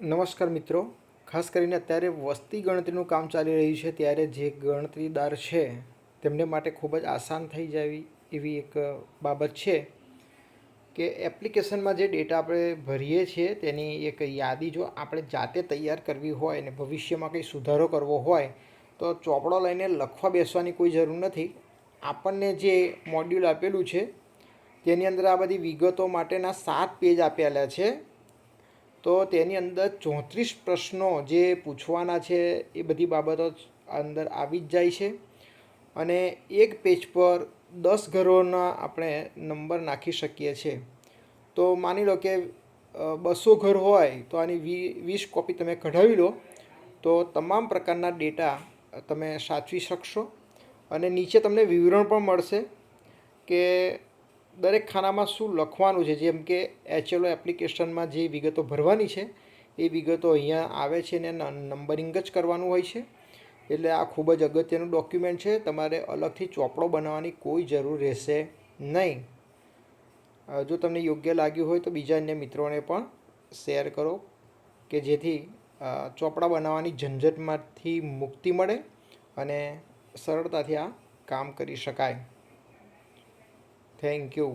નમસ્કાર મિત્રો, ખાસ કરીને અત્યારે વસ્તી ગણતરીનું કામ ચાલી રહ્યું છે ત્યારે જે ગણતરીદાર છે તેમને માટે ખૂબ જ આસાન થઈ જાય એવી એક બાબત છે કે એપ્લિકેશનમાં જે ડેટા આપણે ભરીએ છીએ તેની એક યાદી જો આપણે જાતે તૈયાર કરવી હોય અને ભવિષ્યમાં કંઈ સુધારો કરવો હોય તો ચોપડો લઈને લખવા બેસવાની કોઈ જરૂર નથી. આપણને જે મોડ્યુલ આપેલું છે તેની અંદર આ બધી વિગતો માટેના 7 પેજ આપેલા છે. તો તેની અંદર 34 પ્રશ્નો જે પૂછવાના છે એ બધી બાબતો અંદર આવી જ જાય છે અને એક પેજ પર 10 ઘરોના આપણે નંબર નાખી શકીએ છીએ. તો માની લો કે 200 ઘર હોય તો આની 20 કોપી તમે કઢાવી લો તો તમામ પ્રકારના ડેટા તમે સાચવી શકશો અને નીચે તમને વિવરણ પણ મળશે કે દરેક ખાનામાં શું લખવાનું છે. જેમ કે HLO એપ્લિકેશનમાં જે વિગતો ભરવાની છે એ વિગતો અહીંયા આવે છે ને નંબરિંગ જ કરવાનું હોય છે. એટલે આ ખૂબ જ અગત્યનું ડોક્યુમેન્ટ છે. તમારે અલગથી ચોપડો બનાવવાની કોઈ જરૂર રહેશે નહીં. જો તમને યોગ્ય લાગ્યું હોય તો બીજા અન્ય મિત્રોને પણ શેર કરો કે જેથી ચોપડા બનાવવાની ઝંઝટમાંથી મુક્તિ મળે અને સરળતાથી આ કામ કરી શકાય. Thank you.